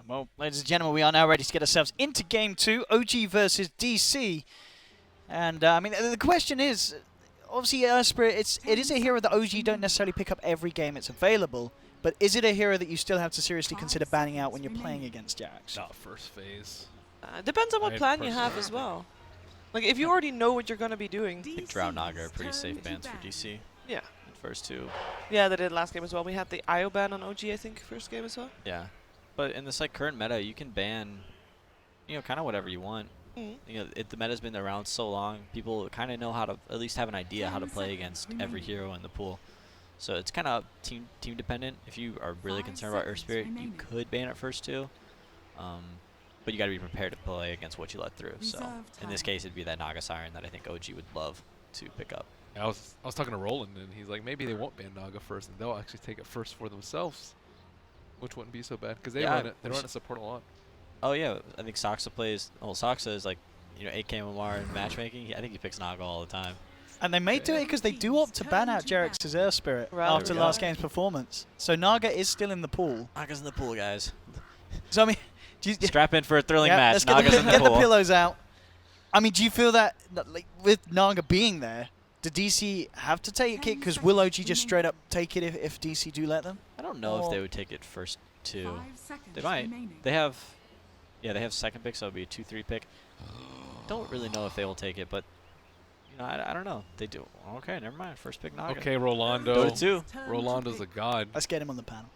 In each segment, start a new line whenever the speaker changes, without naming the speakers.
Well, ladies and gentlemen, we are now ready to get ourselves into Game 2, OG versus DC. And, I mean, the question is, obviously, Spirit, it is a hero that OG don't necessarily pick up every game it's available, but is it a hero that you still have to seriously consider banning out when you're playing against Jax?
Not first phase.
Depends on what plan you have as well. Like, if you already know what you're going to be doing.
I think Drow Naga are pretty safe bans for DC.
Yeah.
The first two.
Yeah, they did last game as well. We had the IO ban on OG, I think, first game as well.
Yeah. But in this like current meta, you can ban, kind of whatever you want. The meta's been around so long, people kind of know how to at least have an idea how to play against every hero in the pool. So it's kind of team dependent. If you are really concerned about Earth Spirit, you could ban it first two. But you got to be prepared to play against what you let through. So in this case, it'd be that Naga Siren that I think OG would love to pick up.
I was talking to Roland, and he's like, maybe they won't ban Naga first, and they'll actually take it first for themselves, which wouldn't be so bad because they run it. They run it support a lot. Oh yeah, I think Soxa plays. Well, Soxa is like, 8K MMR in matchmaking. I think he picks Naga all the time.
And they may do it because they do opt to ban out Jerix's Earth Spirit after last game's performance. So Naga is still in the pool.
Naga's in the pool, guys.
So I mean,
strap in for a thrilling match.
Let's
Naga's in the
get
pool.
the pillows out. I mean, do you feel that like, with Naga being there, do DC have to take a kick? Because will OG just straight up take it if DC do let them?
I don't know if they would take it first two. They might. They have second pick, so it'll be a 2-3 pick. Don't really know if they will take it, but I don't know. They do. Okay, never mind. First pick Naga.
Okay, Rolando.
Go to 2.
Rolando's a god.
Let's get him on the panel.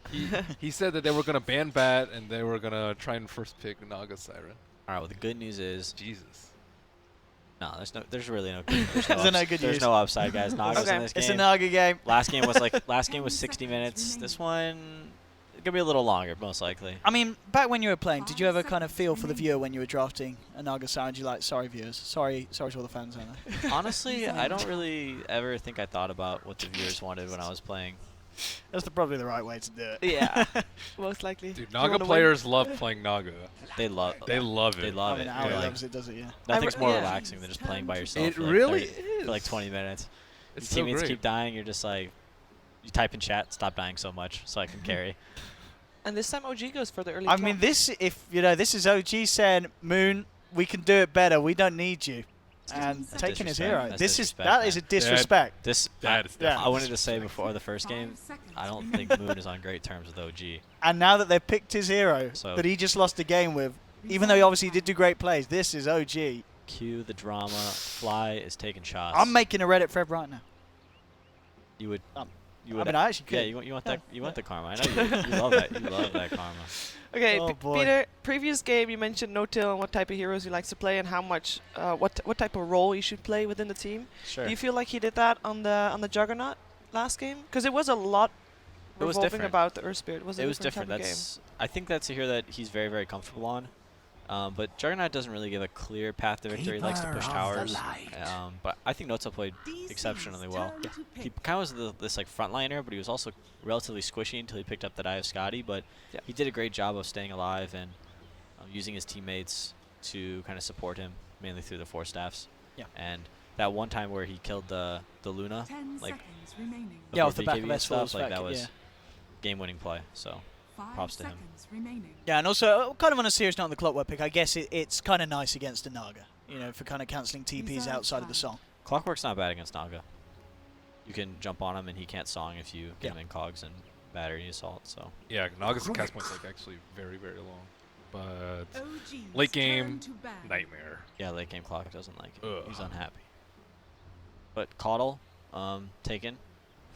He said that they were gonna ban Bat and they were gonna try and first pick Naga Siren.
All right. Well, the good news is
Jesus.
no. There's really no. There's
good
there's
news.
no upside, guys. Naga's in this game.
It's a Naga game.
Last game was 60 minutes. This one gonna be a little longer, most likely.
I mean, back when you were playing, did you ever kind of feel for the viewer when you were drafting a Naga Siren? Did you like, sorry viewers, sorry to all the fans out there?
Honestly, I don't really ever think I thought about what the viewers wanted when I was playing.
That's probably the right way to do it.
Yeah, most likely.
Dude, Naga players love playing Naga.
They love
it.
They love
I mean,
it.
Aoi loves it, does it? Yeah.
Nothing's more relaxing than just playing by yourself.
It
for like
really
30,
is.
For like 20 minutes.
It's
Your
so
teammates
great.
keep dying. You're just like, you type in chat, stop dying so much, so I can carry.
And this time OG goes for the early
I mean, this is OG saying, Moon, we can do it better. We don't need you. And taking his hero.
That's
That is a disrespect.
I wanted to say before the first game, I don't think Moon is on great terms with OG.
And now that they've picked his hero that he just lost a game with, even though he obviously did do great plays, this is OG.
Cue the drama. Fly is taking shots.
I'm making a Reddit thread right now.
You would.
I mean, I actually could.
Yeah, you want that. You want the karma. I know you love that. You love that karma.
Okay,
Oh boy.
Peter. Previous game, you mentioned no-till and what type of heroes he likes to play and how much, what type of role he should play within the team.
Sure.
Do you feel like he did that on the Juggernaut last game? Because it was a lot revolving about the Earth Spirit. It was different.
I think that's a hero that he's very, very comfortable on. But Juggernaut doesn't really give a clear path to victory. He likes to push towers. But I think Notsa played exceptionally well. He kind of was this like frontliner, but he was also relatively squishy until he picked up that Eye of Scotty. But he did a great job of staying alive and using his teammates to kind of support him, mainly through the 4 staffs.
Yeah.
And that one time where he killed the Luna, like
off the back of
stuff, like that was game-winning play. So props to him.
Yeah, and also, kind of on a serious note on the Clockwork pick, I guess it's kind of nice against a Naga, for kind of cancelling TPs outside of the song.
Clockwork's not bad against Naga. You can jump on him, and he can't song if you get him in cogs and battery assault. So
yeah, Naga's cast point's like actually very, very long. But late game, nightmare.
Yeah, late game Clock doesn't like it. He's unhappy. But Caudle, taken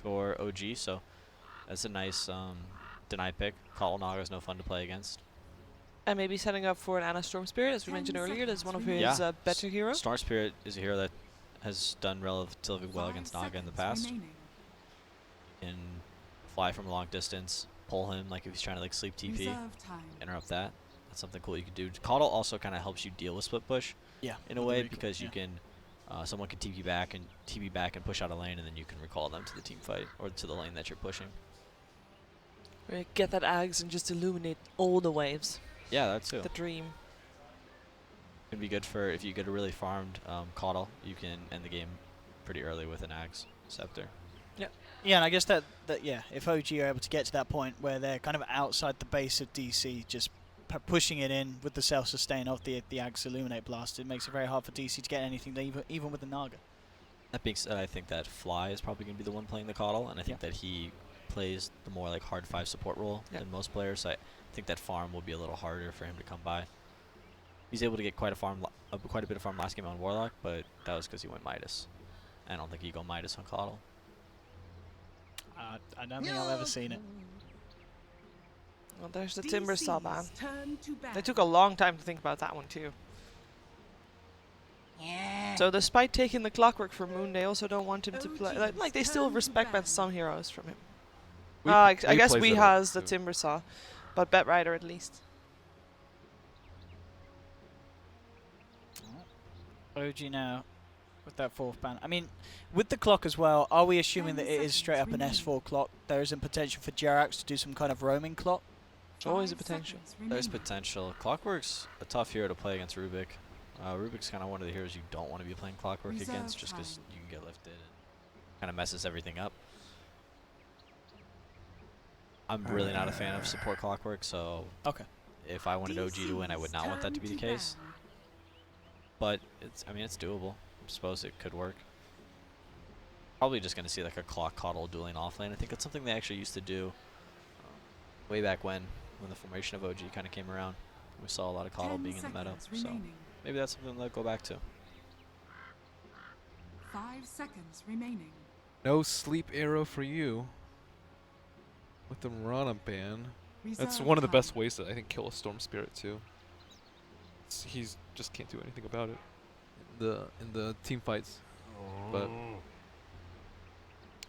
for OG, so that's a nice deny pick. Caudle Naga's no fun to play against.
And maybe setting up for an Anna Storm Spirit, as we mentioned earlier. That's one of his better heroes.
Storm Spirit is a hero that has done relatively well against Naga in the past. Can fly from a long distance, pull him like if he's trying to like sleep TP, interrupt that. That's something cool you can do. Caudle also kind of helps you deal with split push.
Yeah.
In a way, because you can, someone can TP back and push out a lane, and then you can recall them to the team fight or to the lane that you're pushing.
Right, get that Ags and just illuminate all the waves.
Yeah, that too.
The dream.
Can be good for if you get a really farmed Caudle. You can end the game pretty early with an Axe Scepter.
Yeah, and I guess that if OG are able to get to that point where they're kind of outside the base of DC, just pushing it in with the self-sustain of the Ag's Illuminate Blast. It makes it very hard for DC to get anything, even with the Naga.
That being said, I think that Fly is probably going to be the one playing the Coddle, and I think that he plays the more like hard 5 support role than most players. So I think that farm will be a little harder for him to come by. He's able to get quite a bit of farm last game on Warlock, but that was because he went Midas. I don't think he go Midas on Coddle.
I don't think I've ever seen it.
Well, there's the Timbersaw ban. They took a long time to think about that one too. Yeah. So despite taking the Clockwork from Moon, they also don't want him to play. Like they still respect some heroes from him. I guess we has the Timbersaw, but Bet Rider at least.
OG now with that 4th ban. I mean, with the clock as well, are we assuming that it is straight up an S4 clock? There isn't potential for Jerax to do some kind of roaming clock?
There's always a potential.
There's potential. Clockwork's a tough hero to play against Rubik. Rubik's kind of one of the heroes you don't want to be playing Clockwork against just because you can get lifted and kind of messes everything up. I'm really not a fan of support Clockwork, so if I wanted OG to win, I would not want that to be the case. But I mean, it's doable. I suppose it could work. Probably just going to see like a Clock Coddle dueling offlane. I think that's something they actually used to do way back when the formation of OG kind of came around. We saw a lot of Coddle being in the meta, so maybe that's something they'll go back to.
5 seconds remaining.
No sleep arrow for you. With the Mirana ban. That's one of the best ways to, I think, kill a Storm Spirit too. He's just can't do anything about it in the team fights. But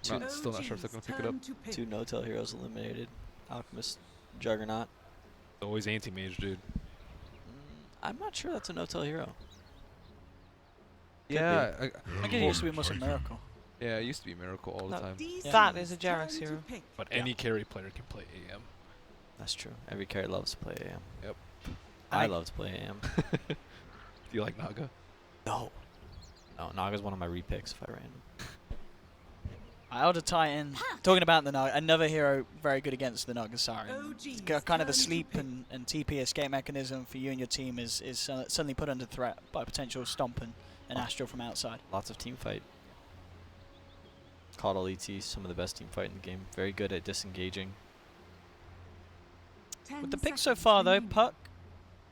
still not sure if they're going to pick it up.
2 no-tail heroes eliminated. Alchemist, Juggernaut.
Always anti-mage, dude.
I'm not sure that's a no-tail hero.
Yeah,
I guess it used to be Muscle Miracle.
Yeah, it used to be Miracle all the time.
That is a Jerax hero.
But any carry player can play AM.
That's true. Every carry loves to play AM.
Yep.
I love to play AM.
Do you like Naga?
No. No, Naga's one of my repicks if I ran him.
Elder Titan, talking about the Naga, another hero very good against the Naga Siren. It's got kind of the sleep and TP escape mechanism for you and your team is suddenly put under threat by potential stomp and Astral from outside.
Lots of team fight. Coddle ET, some of the best team fight in the game. Very good at disengaging.
With the pick so far though, Puck,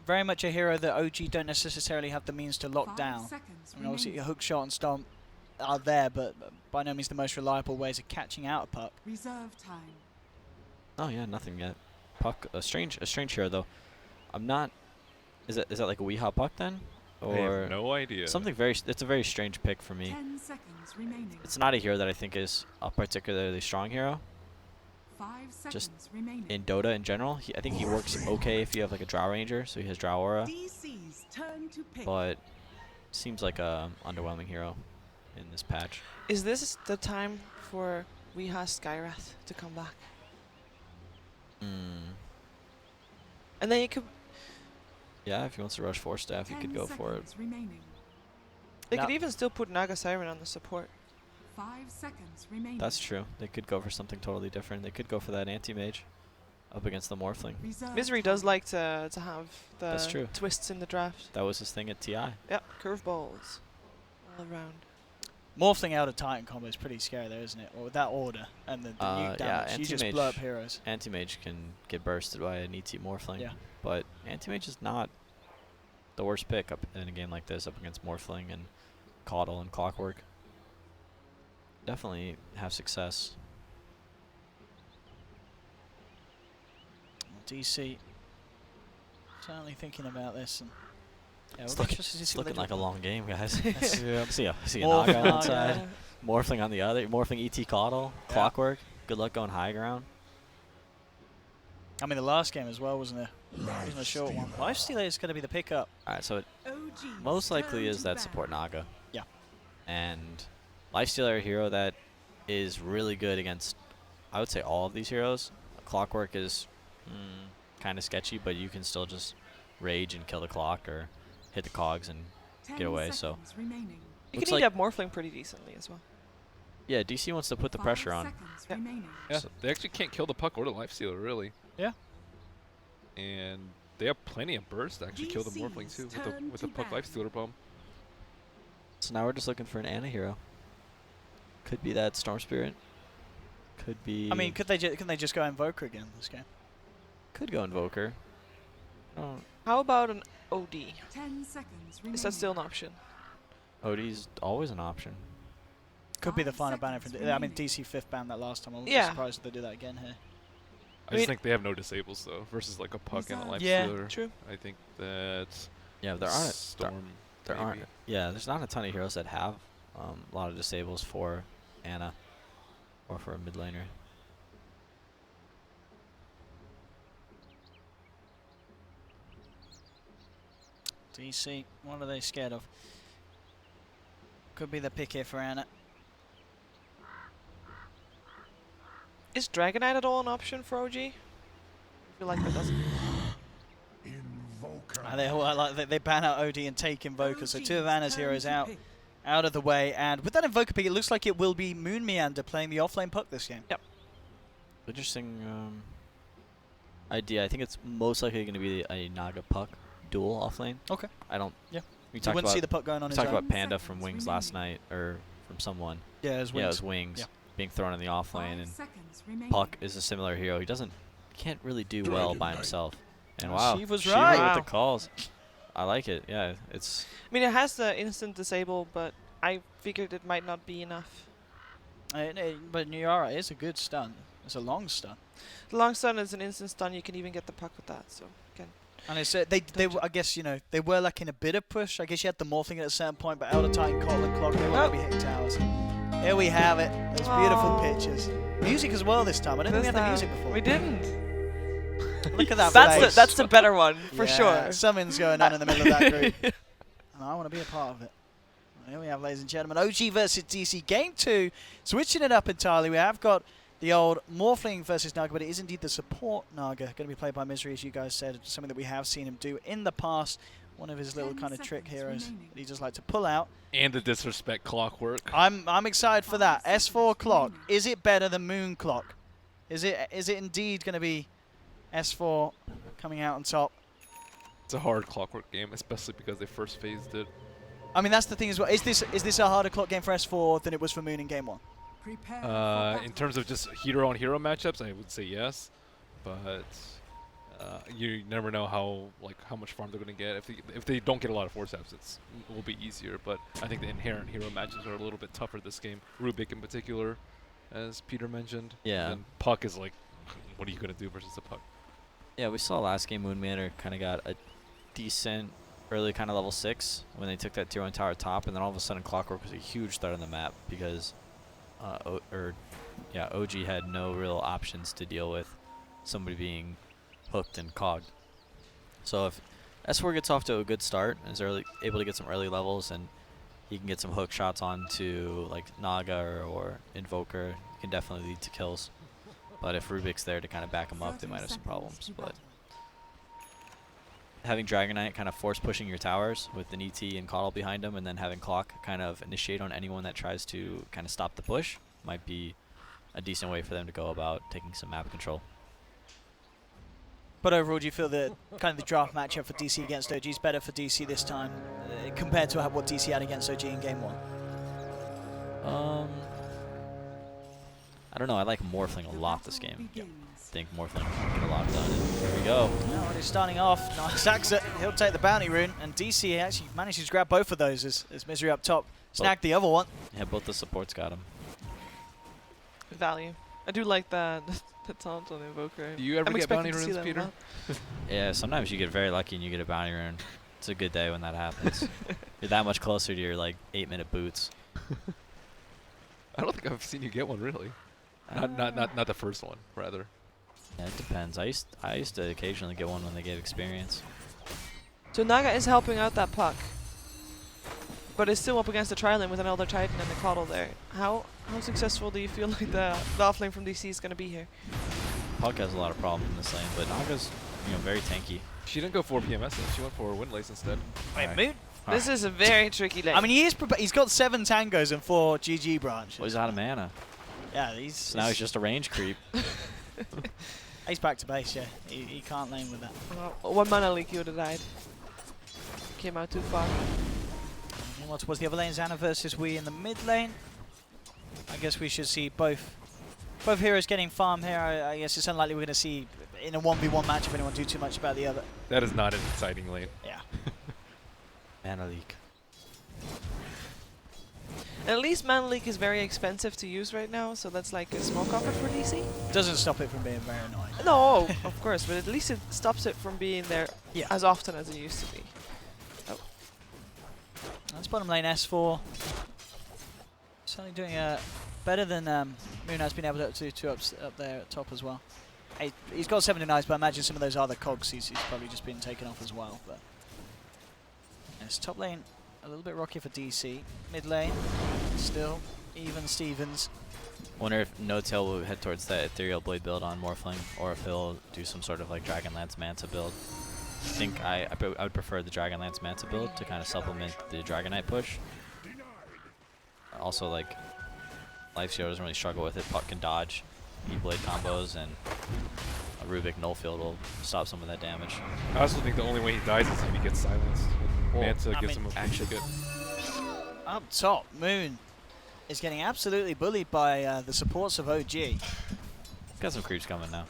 very much a hero that OG don't necessarily have the means to lock down. I mean, obviously a hook shot and stomp are there, but by no means the most reliable ways of catching out a Puck.
Reserve time.
Oh yeah, nothing yet. Puck, a strange hero though. I'm not. Is that like a Weehaw Puck then? Or
I have no idea.
Something it's a very strange pick for me.
10 seconds remaining.
It's not a hero that I think is a particularly strong hero.
5 seconds
Just
remaining.
in Dota in general, I think he works okay if you have like a Drow Ranger, so he has Drow Aura.
DC's turn to pick.
But seems like a underwhelming hero in this patch.
Is this the time for Weehaw Skyrath to come back? And then you could.
Yeah, if he wants to rush 4 staff, he could go for it.
Remaining.
They could even still put Naga Siren on the support.
5 seconds remaining.
That's true. They could go for something totally different. They could go for that anti-mage up against the Morphling.
Misery does like to have
That's
the
true.
twists in the draft.
That was his thing at TI.
Yep, curveballs all around.
Morphling out of Titan combo is pretty scary though, isn't it? Or with that order and the nuke damage, you just blow up heroes.
Anti-mage can get bursted by an ET Morphling.
Yeah.
But anti-mage is not the worst pick up in a game like this up against Morphling and Coddle and Clockwork. Definitely have success.
DC certainly thinking about this. And yeah,
it's looking like a long game, guys.
Yeah.
See a Naga on one side, Morphling on the other, Morphling ET Coddle, Clockwork. Good luck going high ground.
I mean, the last game as well, wasn't it? Wasn't a short one. Lifestealer is going to be the pickup.
Alright, so it most likely is that support Naga.
Yeah.
And Lifestealer, a hero that is really good against, I would say, all of these heroes. Clockwork is kind of sketchy, but you can still just rage and kill the clock or hit the cogs and get away. So
you can eat up Morphling pretty decently as well.
Yeah, DC wants to put the pressure on.
Yeah, they actually can't kill the Puck or the Lifestealer, really.
Yeah.
And they have plenty of burst to actually kill the Morphling too with the Puck Life Stealer Bomb.
So now we're just looking for an Ana hero. Could be that Storm Spirit. Could be.
I mean, can they just go Invoker again this game?
Could go Invoker. Oh.
How about an OD?
10 seconds remaining.
Is that still an option?
OD's always an option.
Could be the final banner for. I mean, DC 5th ban that last time. I wouldn't be surprised if they do that again here.
I just think they have no disables though, versus like a Puck and a Life Stealer.
True.
I think that's
there aren't
Storm.
There aren't. Yeah, there's not a ton of heroes that have a lot of disables for Ana or for a mid laner.
DC, what are they scared of? Could be the pick here for Ana.
Is Dragonite at all an option for OG? I feel like that doesn't.
They ban out OD and take Invoker, so 2 of Ana's heroes out of the way. And with that Invoker pick, it looks like it will be Moon Meander playing the offlane Puck this game.
Yep.
Interesting idea. I think it's most likely going to be a Naga Puck duel offlane.
Okay.
I don't.
Yeah.
We
You wouldn't see the Puck going on
we
his
talked
own.
about Panda from Wings last night, or from someone.
Yeah, it was Wings.
Yeah, it was Wings being thrown in the offlane, and Puck is a similar hero. He can't really do well by himself. And wow,
She was
Shiva
right.
with the calls. I like it. Yeah, it's.
I mean, it has the instant disable, but I figured it might not be enough.
But Nyara is a good stun. It's a long stun.
The long stun is an instant stun. You can even get the Puck with that. So again.
And it's I guess they were lacking a bit of push. I guess you had the Morphling at a certain point, but Elder Titan, Cotton Clock, they were going to be hitting towers. Here we have it. Those beautiful pictures. Music as well this time. I didn't think we had the music before.
We didn't.
Look at that.
That's the better one for sure.
Something's going on in the middle of that group. And I want to be a part of it. Here we have, ladies and gentlemen, OG versus DC Game 2. Switching it up entirely. We have got the old Morphling versus Naga, but it is indeed the support Naga. Going to be played by Misery, as you guys said. Something that we have seen him do in the past. One of his little kind of trick heroes that he just like to pull out.
And the disrespect clockwork.
I'm excited for that. S4 clock. Is it better than Moon clock? Is it indeed going to be S4 coming out on top?
It's a hard clockwork game, especially because they first phased it.
I mean, that's the thing as well. Is this a harder clock game for S4 than it was for Moon in Game 1?
In terms of just hero-on-hero matchups, I would say yes, but you never know how much farm they're going to get. If they don't get a lot of force apps, it will be easier. But I think the inherent hero matchups are a little bit tougher this game. Rubik in particular, as Peter mentioned.
Yeah.
And Puck is like, what are you going to do versus a Puck?
Yeah, we saw last game Moon Manor kind of got a decent early kind of level 6 when they took that tier 1 tower top, and then all of a sudden Clockwork was a huge threat on the map because OG had no real options to deal with somebody being hooked and cogged. So if S4 gets off to a good start and is able to get some early levels, and he can get some hook shots onto like Naga or Invoker, he can definitely lead to kills. But if Rubik's there to kind of back him up, they might have some problems. But having Dragonite kind of force pushing your towers with an ET and Coddle behind him, and then having Clock kind of initiate on anyone that tries to kind of stop the push might be a decent way for them to go about taking some map control.
But overall, do you feel that kind of the draft matchup for DC against OG is better for DC this time compared to what DC had against OG in Game 1?
I don't know. I like Morphling a lot this game. I think Morphling can get a lot done. And here we go.
Already starting off. Nice exit. He'll take the bounty rune, and DC actually manages to grab both of those as Misery up top. Snagged the other one.
Yeah, both the supports got him.
Value. I do like that. The taunt on the Invoker.
Do you ever get bounty runes, Peter?
Yeah, sometimes you get very lucky and you get a bounty rune. It's a good day when that happens. You're that much closer to your 8-minute boots.
I don't think I've seen you get one really. Not the first one, rather.
Yeah, it depends. I used to occasionally get one when they gave experience.
So Naga is helping out that Puck, but it's still up against the tri-lane with an Elder Titan and the Coddle there. How successful do you feel like the offlane from DC is going to be here?
Puck has a lot of problems in this lane, but Naga's very tanky.
She didn't go for PMS, she went for Windlace instead.
Wait, Moon?
This is a very tricky lane.
I mean, he's got 7 tangos and 4 GG branches.
Well, he's out of mana.
Yeah,
so now he's just a range creep.
He's back to base, yeah. He can't lane with that.
Well, 1 mana leak, he would have died. Came out too far.
And what was the other lane? Xana versus Wii in the mid lane. I guess we should see both heroes getting farm here. I guess it's unlikely we're going to see in a 1v1 match if anyone do too much about the other.
That is not an exciting lane.
Yeah.
Mana leak.
And at least Mana Leak is very expensive to use right now, so that's like a small comfort for DC.
Doesn't stop it from being very annoying.
No, of course, but at least it stops it from being there as often as it used to be. Oh.
That's bottom lane S4. Certainly doing better than Moon has been able to do up there at top as well. He's got 79s, but I imagine some of those other cogs he's probably just been taken off as well. But yes, top lane a little bit rocky for DC. Mid lane still even Stevens.
Wonder if No Tail will head towards that Ethereal Blade build on Morphling, or if he'll do some sort of like Dragonlance Manta build. I think I would prefer the Dragonlance Manta build to kind of supplement the Dragonite push. Also, like, Lifesteal doesn't really struggle with it. Puck can dodge E-Blade combos, and a Rubik Nullfield will stop some of that damage.
I also think the only way he dies is if he gets silenced. Manta gives him a action good.
Up top, Moon is getting absolutely bullied by the supports of OG.
Got some creeps coming now.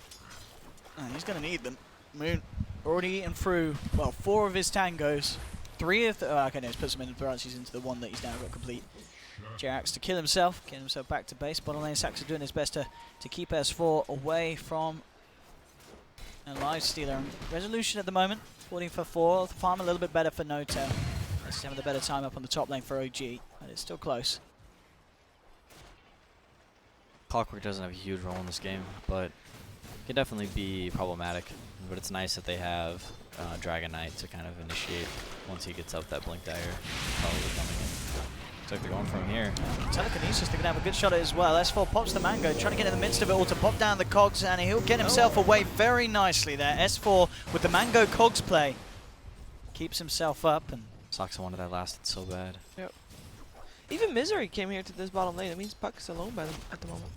He's going to need them. Moon already eaten through, well, 4 of his tangos. 3 of the... okay, no, he's put some in the branches into the one that he's now got complete. Jerax to kill himself, get himself back to base. Bottom lane, Sax doing his best to keep S4 away from a Lifestealer. Resolution at the moment, 14 for 4. The farm a little bit better for No Tail. He's having the better time up on the top lane for OG, but it's still close.
Clockwork doesn't have a huge role in this game, but it can definitely be problematic. But it's nice that they have Dragon Knight to kind of initiate once he gets up that Blink Dagger. Probably coming in. Looks like they're going from here.
Telekinesis, they're going to have a good shot at it as well. S4 pops the Mango, trying to get in the midst of it all to pop down the cogs, and he'll get himself away very nicely there. S4 with the Mango cogs play. Keeps himself up. And
Soxa wanted that lasted so bad.
Yep. Even Misery came here to this bottom lane. It means Puck's alone at the moment.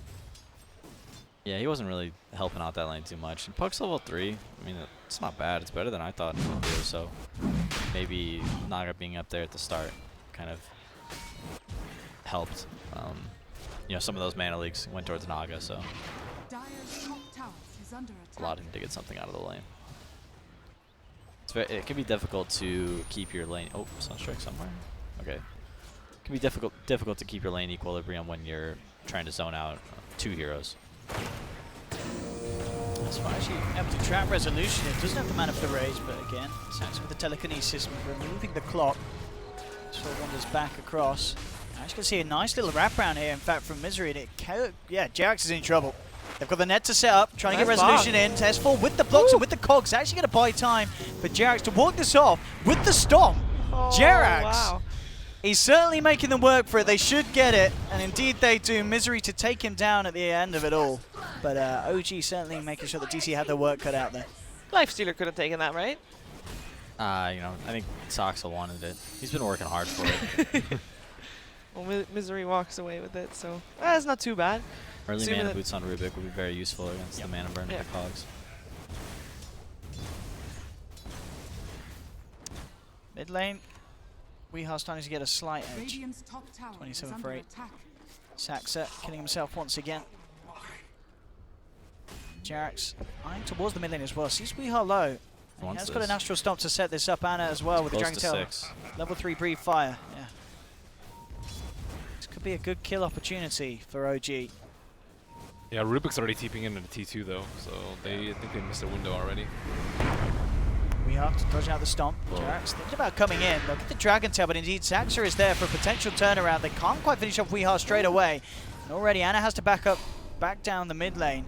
Yeah, he wasn't really helping out that lane too much. And Puck's level 3. I mean, it's not bad. It's better than I thought it would do. So maybe Naga being up there at the start kind of helped. You know, some of those mana leaks went towards Naga, so allowed him to get something out of the lane. It can be difficult to keep your lane. Oh, Sunstrike somewhere. Okay. It can be difficult to keep your lane equilibrium when you're trying to zone out 2 heroes.
as far as you able to trap Resolution, it doesn't have the mana for the rage, but again, Sax with the telekinesis, removing the clock. So it wanders back across. I actually can see a nice little wraparound here, in fact, from Misery. And Jerax is in trouble. They've got the net to set up, trying to get Resolution in. S4 with the blocks and with the cogs, actually going to buy time for Jerax to walk this off with the stomp. Jerax,
wow.
He's certainly making them work for it. They should get it, and indeed they do. Misery to take him down at the end of it all. But OG certainly making sure that DC had their work cut out there.
Lifestealer could have taken that, right?
You know, I think Soxa wanted it. He's been working hard for it.
Well, Misery walks away with it, so that's not too bad.
Early mana boots on Rubik would be very useful against the mana burn of the cogs.
Mid lane, Weehaw starting to get a slight edge. 27 for 8. Saxa killing himself once again. Jerax eyeing towards the mid lane as well. Sees Weehaw low. He has got an Astral Stomp to set this up, Anna as well with the Dragon Tail. Level 3 Breathe Fire. Yeah. This could be a good kill opportunity for OG.
Yeah, Rubik's already TPing into T2 though, so I think they missed a window already.
Weehaw to dodge out the Stomp. Jerax thinking about coming in. They'll get the Dragon Tail, but indeed Saxa is there for a potential turnaround. They can't quite finish off Weehaw straight away. And already Anna has to back down the mid lane.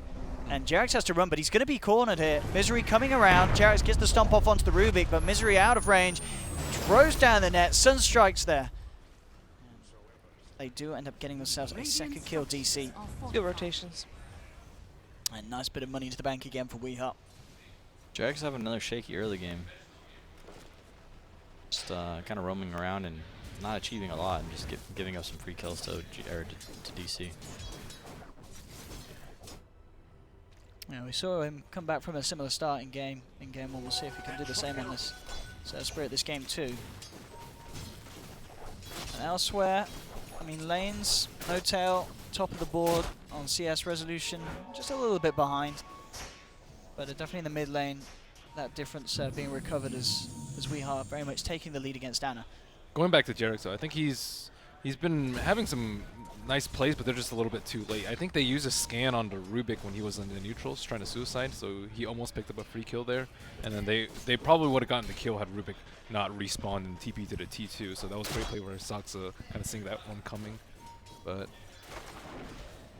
And Jerax has to run, but he's going to be cornered here. Misery coming around. Jerax gets the stomp off onto the Rubik, but Misery out of range. Throws down the net. Sunstrikes there. They do end up getting themselves a second kill, DC.
Good rotations.
And nice bit of money to the bank again for Weehaw.
Jerax having another shaky early game. Just kind of roaming around and not achieving a lot, and just giving up some free kills to DC.
Yeah, we saw him come back from a similar start in game 1. We'll see if he can do the same on this Spirit this game too. And elsewhere, I mean, lanes, No Tail, top of the board on CS Resolution, just a little bit behind. But definitely in the mid lane, that difference being recovered as we are very much taking the lead against Anna.
Going back to Jarek, though, I think he's been having some nice plays, but they're just a little bit too late. I think they used a scan onto Rubik when he was in the neutrals trying to suicide, so he almost picked up a free kill there. And then they probably would have gotten the kill had Rubik not respawned and TP to the T2. So that was a great play where Saksa kind of seeing that one coming. But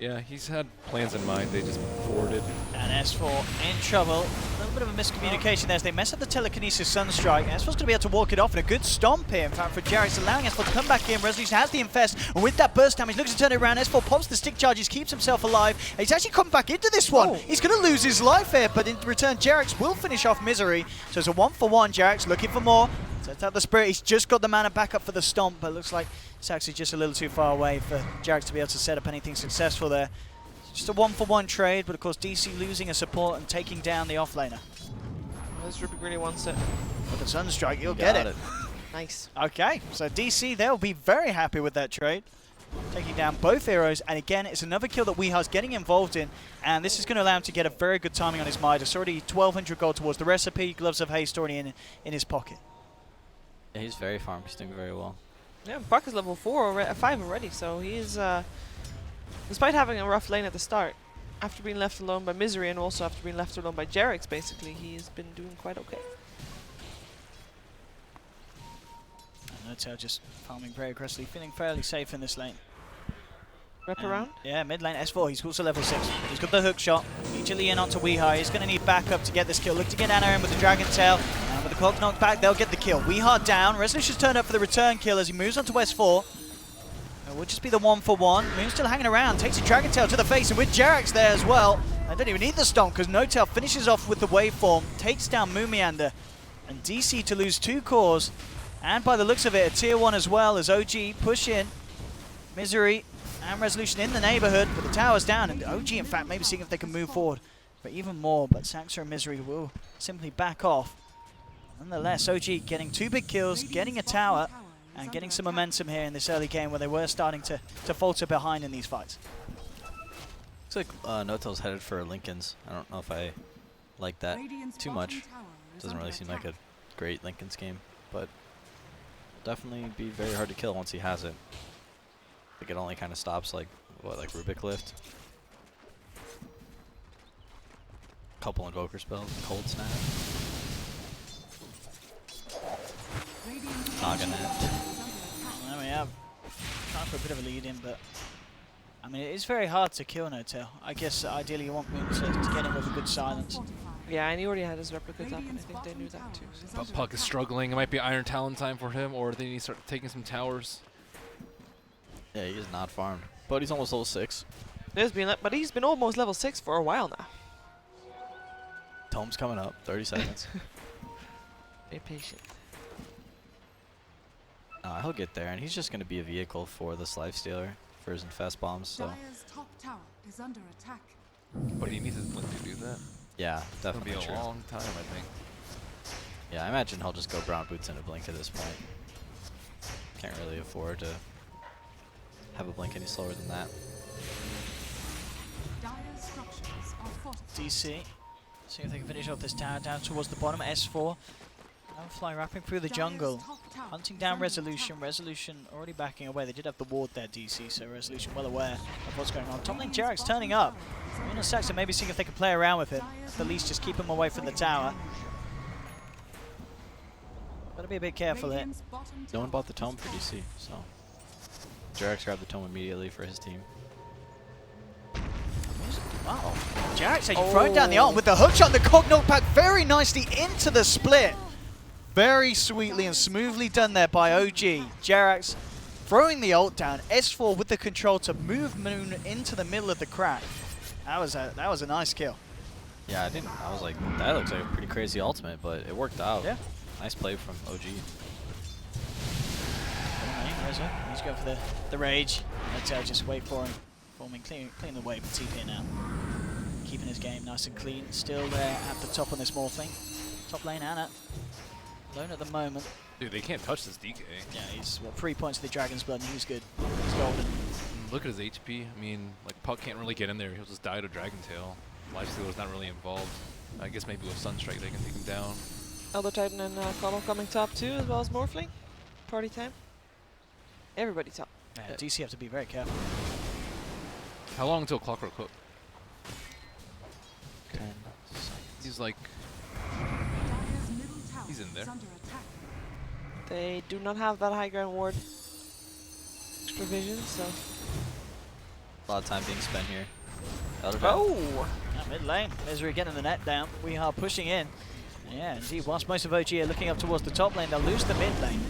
yeah, he's had plans in mind. They just forwarded.
And S4 in trouble. A little bit of a miscommunication there as they mess up the telekinesis Sunstrike. S4's going to be able to walk it off, and a good stomp here, in fact, for Jarek, allowing S4 to come back in. Resolution has the infest, and with that burst damage, looks to turn it around. S4 pops the stick charges, keeps himself alive. And he's actually come back into this one. He's going to lose his life here, but in return, Jarek will finish off Misery. So it's a 1-for-1. Jarek's looking for more. Sets out the Spirit. He's just got the mana back up for the stomp, but looks like it's actually just a little too far away for Jarek to be able to set up anything successful there. Just a 1-for-1 trade, but of course DC losing a support and taking down the offlaner.
This Rubik really wants it.
With the Sunstrike, he'll get it.
Nice.
Okay, so DC, they'll be very happy with that trade. Taking down both heroes, and again, it's another kill that Weehar's getting involved in, and this is going to allow him to get a very good timing on his Midas. Already 1,200 gold towards the recipe, Gloves of Haste already in his pocket.
Yeah, he's very farmed. He's doing very well.
Yeah, Buck is level 5 already, so he's, despite having a rough lane at the start, after being left alone by Misery and also after being left alone by Jarex, basically, he's been doing quite okay.
And Notail just farming very aggressively, feeling fairly safe in this lane.
Wrap around?
Yeah, mid lane S4, he's also level 6. He's got the hook shot, immediately in onto Weehar. He's going to need backup to get this kill. Look to get Anna in with the Dragon Tail. And with the clock knocked back, they'll get the kill. Weehar down. Resolution's turned up for the return kill as he moves onto S4. It would just be the 1-for-1. Moon's still hanging around, takes a Dragon Tail to the face, and with Jarek's there as well. I don't even need the stomp because No Tail finishes off with the waveform, takes down Moomiander. And DC to lose 2 cores. And by the looks of it, a tier 1 as well as OG push in. Misery and Resolution in the neighborhood, but the tower's down, and OG, in fact, maybe seeing if they can move forward for even more, but Saxa and Misery will simply back off. Nonetheless, OG getting 2 big kills, getting a tower, and getting some momentum here in this early game where they were starting to falter behind in these fights.
Looks like Notel's headed for Lincoln's. I don't know if I like that too much. Doesn't really seem like a great Lincoln's game, but definitely be very hard to kill once he has it. I think it only kind of stops like Rubik lift. Couple invoker spells, cold snap. Naganet.
There we have. Trying for a bit of a lead in, but I mean, it is very hard to kill No-Tail. I guess ideally you want Moon to get him with a good silence.
Yeah, and he already had his replicas up, and I think they knew that too. So.
But Puck is struggling. It might be Iron Talon time for him, or they need to start taking some towers.
Yeah, he is not farmed, but he's almost level 6.
But he's been almost level 6 for a while now.
Tome's coming up, 30 seconds.
Be patient.
He'll get there, and he's just going to be a vehicle for this lifestealer for his infest bombs. So.
Dire's top tower is under attack.
But he needs his blink to do that.
Yeah, definitely
It'll be
true.
a long time, I think.
Yeah, I imagine he'll just go brown boots and a blink at this point. Can't really afford to have a blink any slower than that.
Dire's structures are fortified.
DC, see if they can finish off this tower down towards the bottom. S4, Fly wrapping through the jungle, hunting down Resolution. Resolution already backing away. They did have the ward there, DC, so Resolution well aware of what's going on. Top lane Jarek's turning up. Moon and Saxa maybe seeing if they can play around with him. At least just keep him away from the tower. Gotta be a bit careful here.
No one bought the tome for DC, so Jarek's grabbed the tome immediately for his team.
Wow. Jarek's actually throwing down the ult with the hook shot. The cog knockback very nicely into the split. Very sweetly and smoothly done there by OG. Jarek's throwing the ult down. S4 with the control to move Moon into the middle of the crack. That was a nice kill.
Yeah, I was like, that looks like a pretty crazy ultimate, but it worked out.
Yeah.
Nice play from OG.
He's going for the rage. Let's just wait for him. Forming, clean the way for TP now. keeping his game nice and clean. Still there at the top on this Morphling. Top lane, Anna. Alone at the moment.
Dude, they can't touch this DK.
Yeah, he's 3 points of the Dragon's Blood, and he's good. He's golden.
Look at his HP. I mean, like, Puck can't really get in there. He'll just die to Dragon Tail. Lifestealer's not really involved. I guess maybe with Sunstrike they can take him down.
Elder Titan and Connell coming top too, as well as Morphling. Party time. Everybody top.
Yeah, DC have to be very careful.
How long until Clockwork Hook?
10 seconds.
He's like...
Dire's middle tower
He's in there.
is under attack.
They do not have that high ground ward extra vision, so.
A lot of time being spent here.
Oh!
Mid lane, Misery getting the net down. We are pushing in. Yeah, indeed. Whilst most of OG are looking up towards the top lane, they'll lose the mid lane.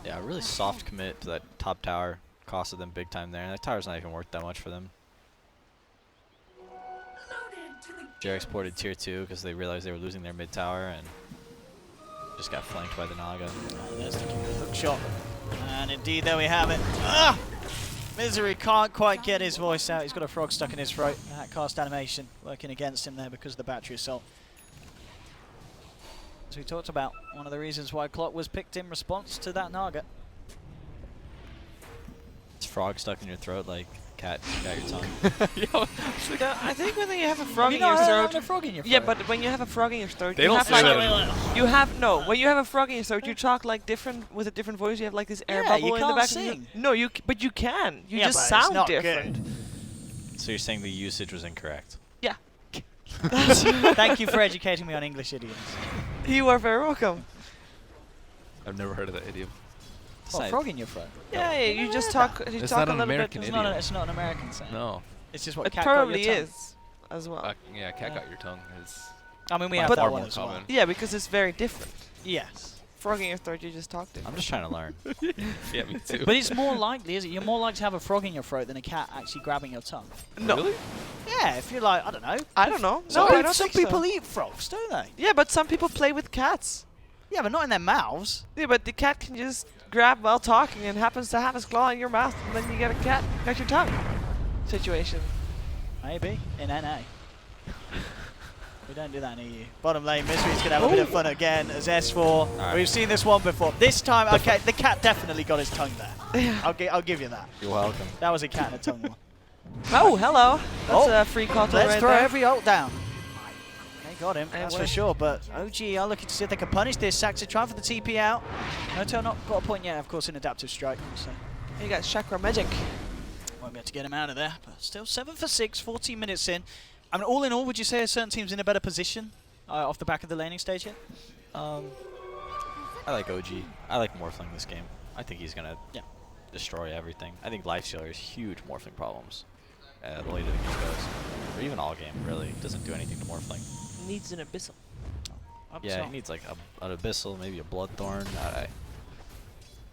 Yeah, really soft commit to that top tower. Costed them big time there. And that tower's not even worth that much for them. Jarek's ported tier 2 because they realized they were losing their mid tower and just got flanked by the Naga.
There's the hook shot. And indeed, there we have it. Ah! Misery can't quite get his voice out. He's got a frog stuck in his throat. That cast animation working against him there because of the battery assault. As we talked about, one of the reasons why Clock was picked in response to that Naga.
It's frog stuck in your throat like cat got your tongue.
I think when you have a frog in
Have
your
you not
throat.
had a frog in your throat?
Yeah, but when you have a frog in your throat,
They
you
don't
have
say
like
that.
you have no. When you have a frog in your throat, you talk like different with a different voice. You have like this air
Yeah,
bubble
you
in the
can't
back
sing.
of your. No, but you can. You
Yeah,
just
but it's
sound
not
different.
good.
So you're saying the usage was incorrect?
Yeah.
Thank you for educating me on English idioms.
You are very welcome.
I've never heard of that idiom.
What, frog in your throat?
Yeah, you just talk. You
It's
talk
not
a
an
little
American
bit.
It's not, it's not an American saying.
No.
It's just what
It
cat got your
probably
tongue.
is, as well.
Yeah, cat got your tongue. Is
I mean, we
by
have
But-
that
far
one
more
as well.
common.
Yeah, because it's very different.
Yes.
Frog in your throat, you just talk different.
I'm just trying to learn.
Yeah, me too.
But it's more likely, is it? You're more likely to have a frog in your throat than a cat actually grabbing your tongue.
No.
Really?
Yeah, if you're like, I don't know.
I don't know.
Some,
No, I don't
some
think
people
so.
eat frogs, don't they?
Yeah, but some people play with cats.
Yeah, but not in their mouths.
Yeah, but the cat can just grab while talking and happens to have his claw in your mouth, and then you get a cat got your tongue situation.
Maybe. In NA. We don't do that in EU. Bottom lane, Misery's going to have a bit of fun again as S4.
Alright.
We've seen this one before. This time, okay, the cat definitely got his tongue there.
Yeah.
I'll give you that.
You're welcome.
That was a cat and a tongue one.
Oh, hello. That's
Oh,
a free cotton
Let's
right
throw
there.
every ult down. They got him,
And
that's for
what-
sure. But OG are looking to see if they can punish this. Saxa trying for the TP out. Noto not got a point yet, of course, in adaptive strike. So
You got chakra magic.
won't be able to get him out of there. But still 7 for 6, 14 minutes in. I mean, all in all, would you say a certain team's in a better position off the back of the laning stage here?
I like OG. I like Morphling this game. I think he's gonna destroy everything. I think Lifestealer has huge Morphling problems. The later the game goes, or even all game really doesn't do anything to Morphling.
Needs an abyssal.
Yeah, he needs like an Abyssal, maybe a Bloodthorn.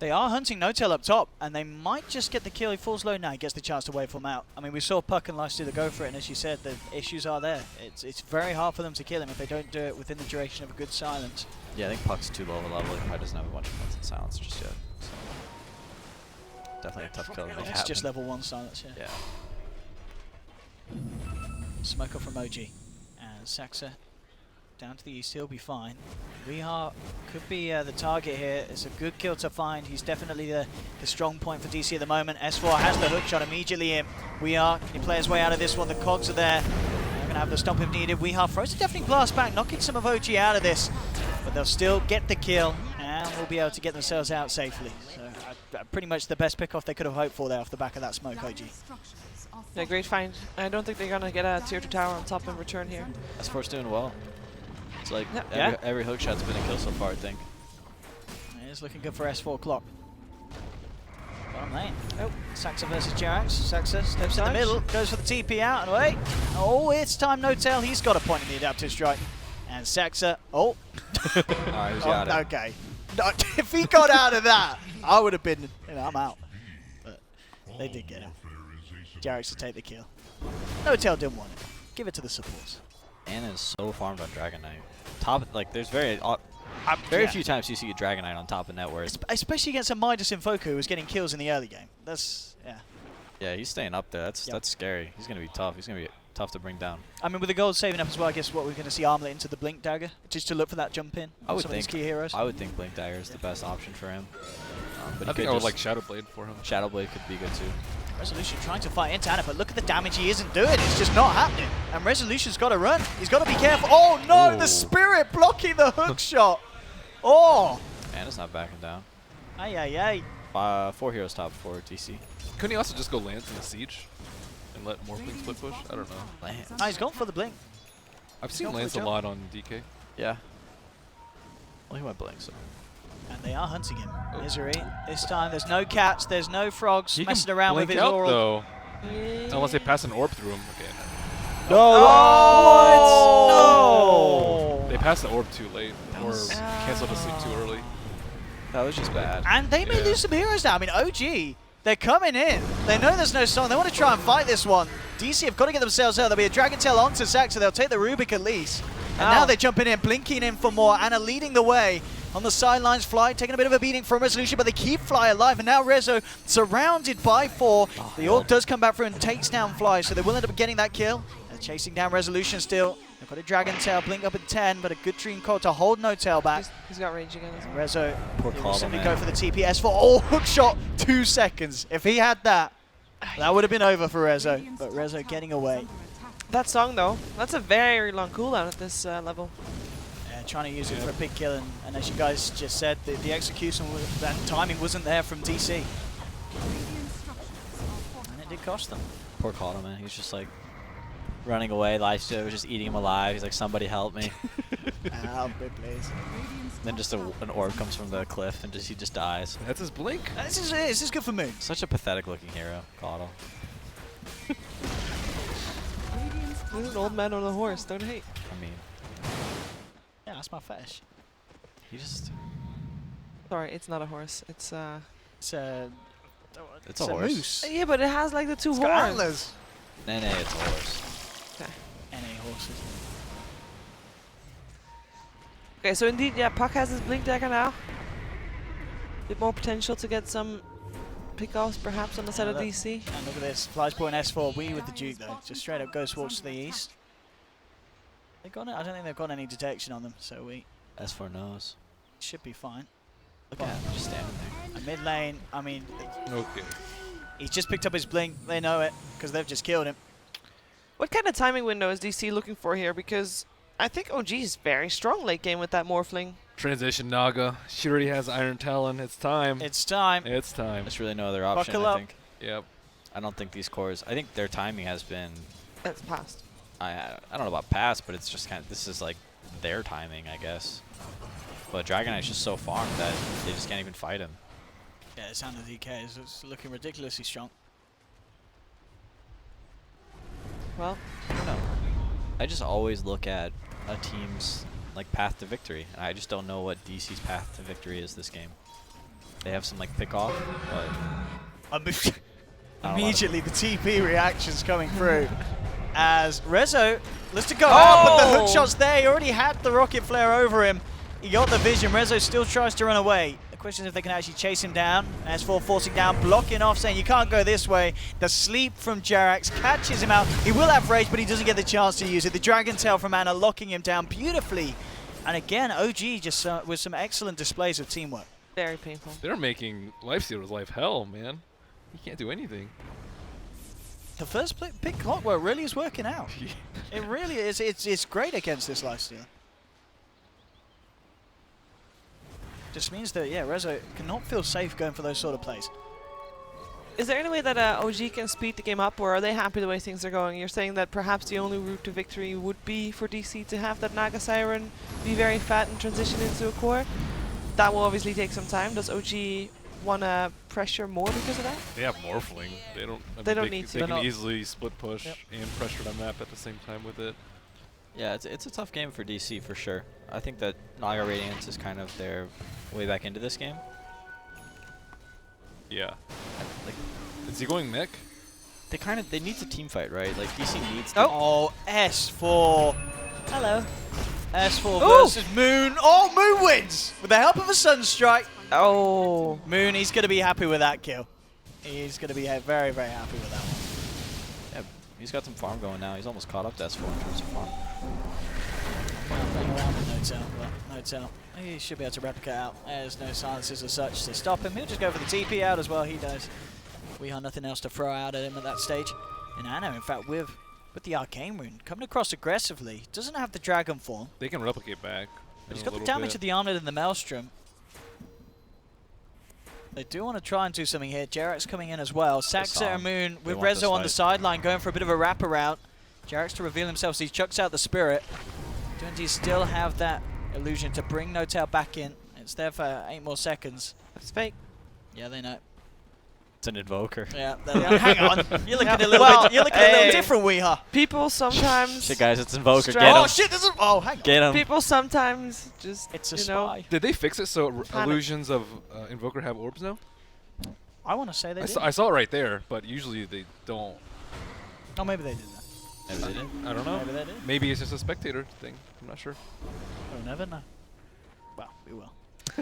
They are hunting No-Tail up top, and they might just get the kill. He falls low now, he gets the chance to waveform out. I mean, we saw Puck and Lifestealer go for it, and as you said, the issues are there. It's very hard for them to kill him if they don't do it within the duration of a good silence.
Yeah, I think Puck's too low of a level. He probably doesn't have a bunch of points in silence just yet. So definitely a tough kill to make
It's
happen.
just level 1 silence, yeah.
Yeah.
Smoke up from OG. And Saxa down to the east, he'll be fine. Could be the target here. It's a good kill to find. He's definitely the strong point for DC at the moment. S4 has the hook shot immediately in. Can he play his way out of this one? The cogs are there. They're going to have the stomp if needed. Frozen definitely blast back, knocking some of OG out of this. But they'll still get the kill, and will be able to get themselves out safely. So pretty much the best pick-off they could have hoped for there off the back of that smoke, OG.
Yeah, great find. I don't think they're gonna get a tier 2 tower on top in return here.
S4's doing well. It's like
Yeah.
every hook shot's been a kill so far, I think.
It is looking good for S4 Clock. Bottom lane. Oh, Saxa versus Jerax. Saxa steps in the middle, goes for the TP out and away. Oh, it's time No-Tail. He's got a point in the adaptive strike. And Saxa,
Alright, he's got it.
okay. No, if he got out of that, I would have been, I'm out. But they did get him. Jerax to take the kill. No-Tail didn't want it. Give it to the supports.
Anna is so farmed on Dragon Knight. There's very few times you see a Dragon Knight on top of net where it's
Especially against a Midas Invoker who was getting kills in the early game. Yeah.
yeah, he's staying up there. That's scary. He's gonna be tough. He's gonna be tough to bring down.
I mean, with the gold saving up as well, I guess what we're going to see Armlet into the Blink Dagger, just to look for that jump in.
I would
some of these
think
key heroes.
I would think Blink Dagger is the best option for him. But
I think I would like Shadow Blade for him.
Shadow Blade could be good too.
Resolution trying to fight into Anna, but look at the damage he isn't doing. It's just not happening. And Resolution's got to run. He's got to be careful. Oh no, the Spirit blocking the hook shot. Oh.
Anna's not backing down.
Ay, ay.
4 heroes top for DC.
Couldn't he also just go Lance in the Siege and let Morphling split push? I don't know.
Lance.
Ah, he's gone for the Blink.
I've seen
going for
Lance
the
a
jump.
lot on DK.
Yeah. Well, he went Blink, so.
And they are hunting him. Misery. This time there's no cats, there's no frogs
He
messing
can
around with
blink
his
out,
oral.
though. Unless they pass an orb through him. Okay.
Oh!
They passed the orb too late, or canceled a sleep too early.
That was just bad.
And they may lose some heroes now. I mean, OG, they're coming in. They know there's no song. They want to try and fight this one. DC have got to get themselves out. There'll be a Dragon Tail onto Zac, so they'll take the Rubik at least. And now they're jumping in, blinking in for more. Anna leading the way. On the sidelines, Fly taking a bit of a beating from Resolution, but they keep Fly alive. And now Rezo surrounded by 4. The Orc does come back through and takes down Fly, so they will end up getting that kill. They're chasing down Resolution still. They've got a Dragon Tail, blink up at 10, but a good Dream Call to hold no tail back.
He's got rage again as well.
Rezo
Poor
will
Call,
simply
man.
go for the TPS for all hook shot, 2 seconds. If he had that, that would have been over for Rezo. But Rezo getting away.
That song though, that's a very long cooldown at this level.
Yeah, trying to use it for a big kill, and as you guys just said, the execution and timing wasn't there from DC. And it did cost them.
Poor Cotto, man. He's just like running away. Lifesteal was just eating him alive. He's like, somebody help me.
Help me, please.
Then just an orb comes from the cliff and he just dies.
That's his blink.
This is good for Moon.
Such a pathetic looking hero, Cotto.
He's an old man on a horse, don't hate.
I mean,
Yeah, that's my fetish.
he just...
Sorry, it's not a horse. It's
It's a
horse.
moose.
yeah, but it has like the 2
It's
horns.
got antlers.
Nah, it's a horse.
NA horses.
Okay, so indeed, yeah, Puck has his Blink Dagger now. Bit more potential to get some pick-offs perhaps on the side of
look.
DC.
And look at this. Flies point S4. We with the Duke though. Just straight up Ghost Walks to the east. They got it. I don't think they've got any detection on them, so we
S4 knows.
should be fine.
Look at him, just standing there.
And mid lane, I mean,
Okay.
he's just picked up his blink. They know it because they've just killed him.
What kind of timing window is DC looking for here? Because I think OG is very strong late game with that Morphling.
Transition Naga. She already has Iron Talon. It's time.
It's time.
It's time.
There's really no other option,
Buckle
I
up.
think.
Yep.
I don't think these cores... I think their timing has been...
That's past.
I don't know about past, but it's just kind of... This is like their timing, I guess. But Dragon Knight's just so farmed that they just can't even fight him.
Yeah, the sound of DK is it's looking ridiculously strong.
Well,
I don't know. I just always look at a team's like path to victory, and I just don't know what DC's path to victory is this game. They have some like pick off, but
Immediately the TP reactions coming through as Rezo looks to go out, but the hook shot's there. He already had the rocket flare over him. He got the vision. Rezo still tries to run away. The question is if they can actually chase him down. S4 forcing down, blocking off, saying you can't go this way. The sleep from Jerax catches him out. He will have rage, but he doesn't get the chance to use it. The Dragon Tail from Anna locking him down beautifully. And again, OG just with some excellent displays of teamwork.
very painful.
They're making Lifesteal's life hell, man. He can't do anything.
The first pick Clockwork really is working out. It really is. It's great against this lifesteal. Just means that, yeah, Rezo cannot feel safe going for those sort of plays.
Is there any way that OG can speed the game up, or are they happy the way things are going? You're saying that perhaps the only route to victory would be for DC to have that Naga Siren be very fat and transition into a core. That will obviously take some time. Does OG want to pressure more because of that?
They have Morphling. They don't. I mean,
They don't need to.
They
They're
can
not-
easily split push and pressure the map at the same time with it.
yeah, it's a tough game for DC for sure. I think that Naga Radiance is kind of their way back into this game.
Yeah.
Like
Is he going mech?
they need to team fight, right? Like DC needs.
Oh, S4. Hello. S4
Ooh.
versus Moon. Oh, Moon wins with the help of a Sunstrike.
Oh.
Moon, he's going to be happy with that kill. He's going to be very, very happy with that one.
He's got some farm going now. He's almost caught up to S4 in terms of farm.
Playing around with No-Tail, but No-Tail, he should be able to replicate out. There's no silences as such to stop him. He'll just go for the TP out as well. He does. We have nothing else to throw out at him at that stage. And Anna, in fact, with the Arcane Rune, coming across aggressively. Doesn't have the Dragon form.
They can replicate back.
But he's got the damage of the Armlet and the Maelstrom. They do want to try and do something here. Jarek's coming in as well. Saxa and Moon with Rezo on the sideline going for a bit of a wraparound. Jarek's to reveal himself, so he chucks out the Spirit. Do still have that illusion to bring No-Tail back in. It's there for 8 more seconds.
That's fake.
Yeah, they know.
It's an Invoker.
Yeah, hang on. You're looking a little bit. You're looking a little different, Weeha.
People sometimes.
Shit, guys, it's Invoker. Get him.
Oh shit! This is. Oh, hang on.
Get him.
People sometimes just.
It's a
you know,
spy.
Did they fix it so illusions of Invoker have orbs now?
I want to say they did.
I saw it right there, but usually they don't.
Oh, maybe they did that.
Maybe they did.
I don't know.
Maybe they did.
Maybe it's just a spectator thing. I'm not sure.
We'll never know. Well, we will.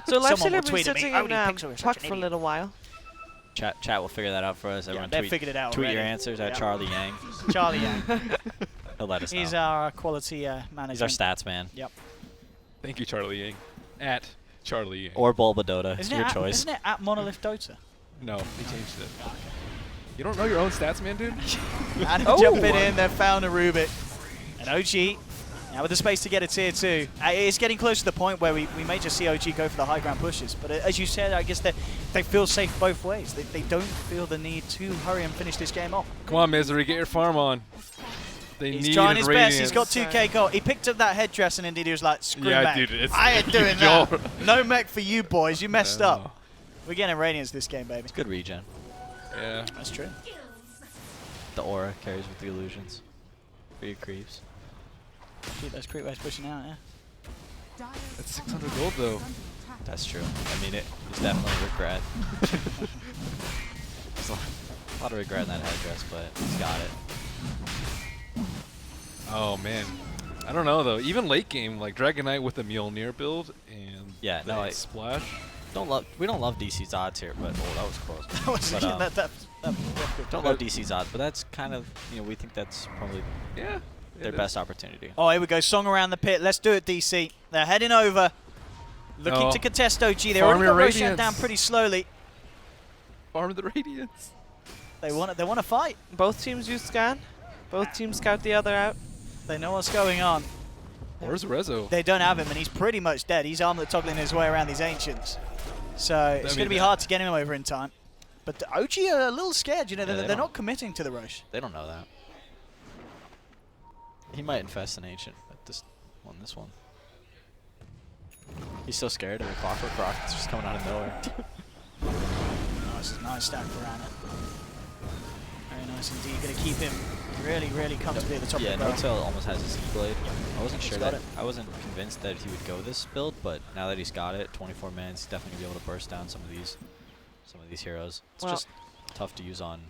So
Someone
Lifestealer
will
been
tweet at me,
sitting
"Oh,
in
you pixel, you're such
puck
an
for a
idiot."
little while.
Chat will figure that out for us.
Yeah,
Everyone
they
tweet,
figured it out
tweet your
already.
answers at
Yeah.
Charlie Yang.
Charlie Yang.
He'll let us know.
He's our quality manager.
He's our stats man.
Yep.
Thank you, Charlie Yang. At Charlie Yang.
Or Bulbadota.
Isn't
Your
it
choice.
Isn't it at Monolith Dota?
No, they changed it. You don't know your own stats, man, dude?
And jumping in, they found a Rubik. And OG, now with the space to get a tier 2. It's getting close to the point where we may just see OG go for the high ground pushes. But as you said, I guess they feel safe both ways. They don't feel the need to hurry and finish this game off.
Come on, Misery, get your farm on. They
He's
need
trying his
Radiance.
best. He's got 2k gold. He picked up that headdress and indeed he was like, screw
Yeah,
mech.
dude,
I ain't doing
Joel.
that. No mech for you boys. You messed
No.
up. We're getting Radiance this game, baby.
It's good regen.
Yeah.
That's true.
The aura carries with the illusions. For your creeps.
Keep those creep waves pushing out, yeah.
That's 600 gold, though.
That's true. I mean, it's definitely a regret. There's a lot of regret in that headdress, but he's got it.
Oh, man. I don't know, though. Even late game, like Dragon Knight with the Mjolnir build and
Yeah,
the
no, I
splash.
we don't love DC's odds here, but that was close. But, don't love DC's odds, but that's kind of, we think that's probably their best opportunity.
Oh, here we go. Song around the pit. Let's do it, DC. They're heading over. Looking
No.
to contest OG. They
Farm
already
your
got Roshan
Radiance.
down pretty slowly.
Farm the Radiance.
They want to fight.
Both teams use scan. Both teams scout the other out.
They know what's going on.
Where's Rezo?
They don't have him, and he's pretty much dead. He's armlet toggling his way around these Ancients. So it's going to be hard to get him over in time. But the OG are a little scared. They're not committing to the Rosh.
They don't know that. He might infest an Ancient at this one. He's so scared of the Clockwork Rock that's just coming out of nowhere.
Nice stack for Anna. Very nice indeed. Going to keep him really, really comfortably at the top
Yeah,
of the barrel.
No-Tail almost has his E-Blade. I wasn't
He's
sure
got
that.
it.
I wasn't convinced that he would go this build, but now that he's got it, 24 man, he's definitely gonna be able to burst down some of these heroes. It's just tough to use on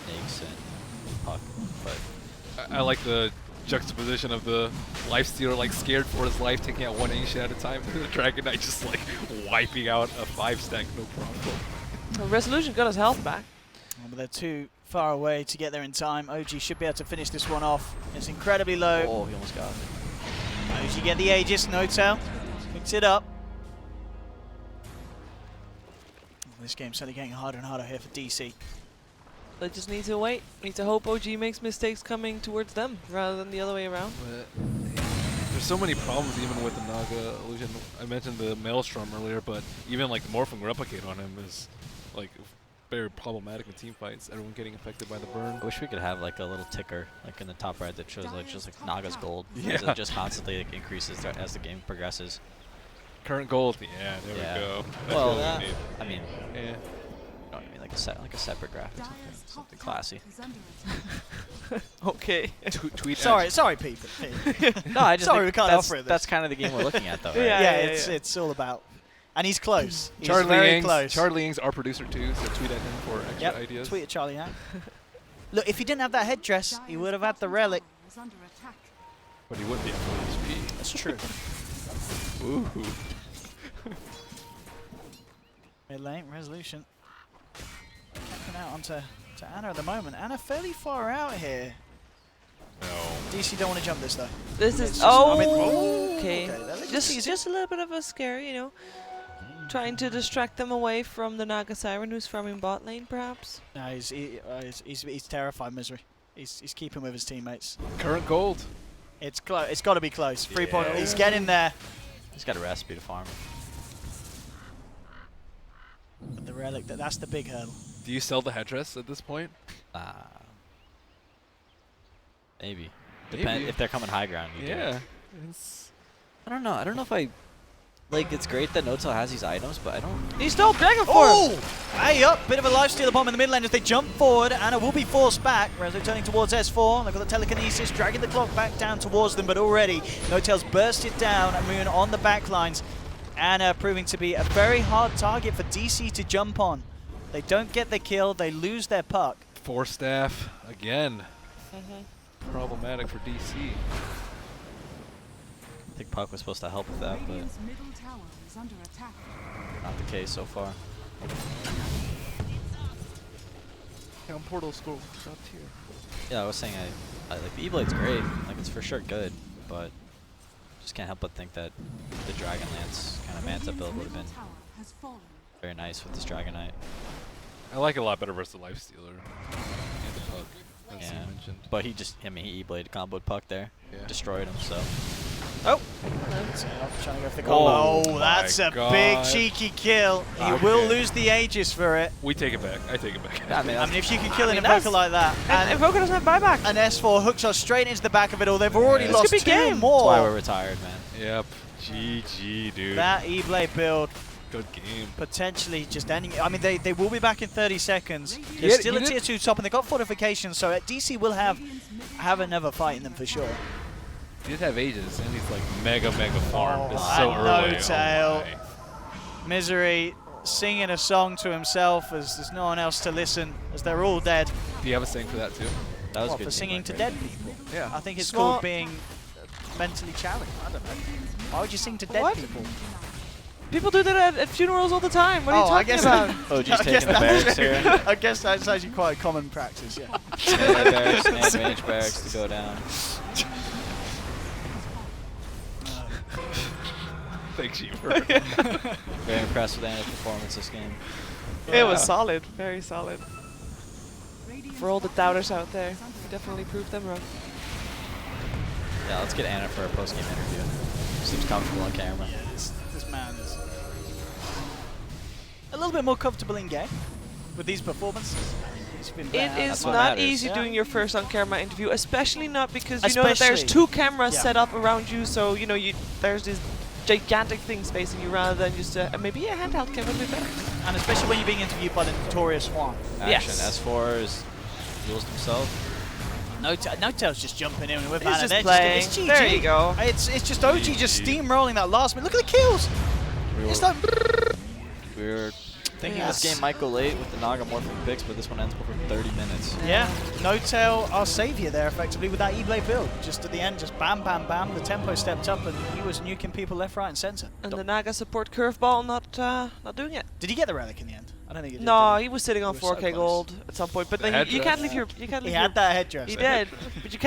Nakes and Puck, but
I like the juxtaposition of the lifestealer like scared for his life, taking out one Ancient at a time, and the Dragon Knight just like wiping out a 5-stack, no problem.
Well, Resolution got his health back.
But they're too far away to get there in time. OG should be able to finish this one off. It's incredibly low.
oh, he almost got it.
OG get the Aegis. No-Tail picks it up. This game's certainly getting harder and harder here for DC.
They just need to wait. Need to hope OG makes mistakes coming towards them rather than the other way around.
But there's so many problems even with the Naga illusion. I mentioned the Maelstrom earlier, but even like the Morphing Replicate on him is like very problematic in team fights. Everyone getting affected by the burn.
I wish we could have like a little ticker like in the top right that shows like just like Naga's gold.
Yeah.
It just constantly like, increases as the game progresses.
Current gold. Yeah, there
Yeah.
we go. That's
Well,
what we need.
I mean,
Yeah.
you know what I mean, like a separate graphic, something classy.
Okay.
Tweet.
Sorry, people.
No, I just
Sorry,
think
we can't
that's,
offer this.
that's kind of the game we're looking at, though, right?
Yeah.
It's all about. And he's close. He's
Charlie
very
Yang's,
close.
Charlie Yang's our producer too, so tweet at him for extra ideas.
Tweet at Charlie Yang. Look, if he didn't have that headdress, he would have had the relic.
But he wouldn't be at full HP.
That's true.
Ooh.
Mid lane, Resolution. Kicking out onto to Ana at the moment. Ana fairly far out here.
No.
DC don't want to jump this though.
This is
It's just- I mean,
okay.
that
Just a little bit of a scare, you know. Trying to distract them away from the Naga Siren, who's farming bot lane, perhaps.
No, he's terrified, Misery. He's keeping with his teammates.
Current gold.
It's close. It's got to be close. 3 point.
Yeah.
He's getting there.
He's got a recipe to farm.
But the relic. That's the big hurdle.
Do you sell the headdress at this point?
Maybe.
Maybe.
If they're coming high ground, you do.
Yeah.
I don't know. I don't know if I... Like, it's great that No-Tail has these items, but I don't...
He stole Dragon Form!
Oh! Hey up! Bit of a lifesteal upon him in the mid lane as they jump forward. Ana will be forced back, whereas they're turning towards S4. They've got the telekinesis, dragging the clock back down towards them, but already No-Tail's bursted down and moving on the back lines. Ana proving to be a very hard target for DC to jump on. They don't get the kill, they lose their puck.
4 staff again. Problematic for DC.
I think Puck was supposed to help with that, but
Radiant's middle tower is under attack.
not the case so far.
Portal score top tier.
Yeah, I was saying I like the E-Blade's great. Like, it's for sure good, but just can't help but think that the Dragonlance kind of Manta build would have been
Tower has fallen.
very nice with this Dragonite.
I like it a lot better versus the Lifestealer and the Puck, as you
Yeah.
mentioned.
But he just, I mean, he E-Blade comboed Puck there,
Yeah.
destroyed him, so.
Oh! Trying to go for the combo.
Oh
Oh, that's
my
a big
God.
cheeky kill. He
Okay.
will lose the Aegis for it.
We take it back. I take it back.
I mean,
I mean, if you can kill
I
an
mean,
Invoker
that's-
like that,
And Invoker doesn't have buyback.
an S4 hooks us straight into the back of it all. They've already
This
lost
could be
2
game.
that's why we're
more.
retired, man.
Yep. GG, dude.
That E-Blade build
Good game.
potentially just ending it. I mean, they will be back in 30 seconds. They're still a tier 2 top, and they got fortifications, so DC will have another fight in them for sure.
He did have Aegis, and he's like mega farmed.
Oh,
It's so
and
early.
No-Tail.
Oh
Misery singing a song to himself as there's no one else to listen, as they're all dead.
my. Do you have a saying for that too?
That was
What,
good
for singing to
teamwork,
dead people?
Yeah.
I think it's
Small-
called being mentally challenged. I don't know. Why would you sing to dead
What?
people?
People do that at funerals all the time. What are you
I
talking
guess
about?
Oh,
I
just
guess
taking the barracks here.
I guess that's actually quite a common practice, yeah.
Melee barracks and range barracks to go down.
Thanks, you.
Very impressed with Ana's performance this game.
It was solid. Very solid. For all the doubters out there, we definitely proved them wrong.
Yeah, let's get Ana for a post-game interview. Seems comfortable on camera.
Yeah, this man is a little bit more comfortable in game with these performances. He's been
It
better.
is
That's what
not
matters.
easy
Yeah.
doing your first on-camera interview, especially not because you know that there's
Especially.
2 cameras
Yeah.
set up around you, so you know there's these gigantic things facing you rather than just maybe a handheld camera would be better.
And especially when you're being interviewed by the notorious Juan.
Action.
Yes.
S4 is duels himself.
No-Tail's just jumping in with
He's
that.
just
and
playing.
It's GG.
There you go.
It's just OG just steamrolling that last minute. Look at the kills. It's like
We were thinking
Yes.
this game might go late with the Naga morphing picks, but this one ends before 30 minutes.
yeah, No-Tail our savior there effectively with that E-Blade build. Just at the end, just bam, bam, bam. The tempo stepped up and he was nuking people left, right, and center.
And the Naga support curveball not doing it.
Did he get the relic in the end? I don't think he did.
No,
did
he was sitting on
He was so
4K
close.
gold at some point, but
The
then you can't
headdress.
leave your you can't
He
leave
had
your
that headdress.
he did, but you can't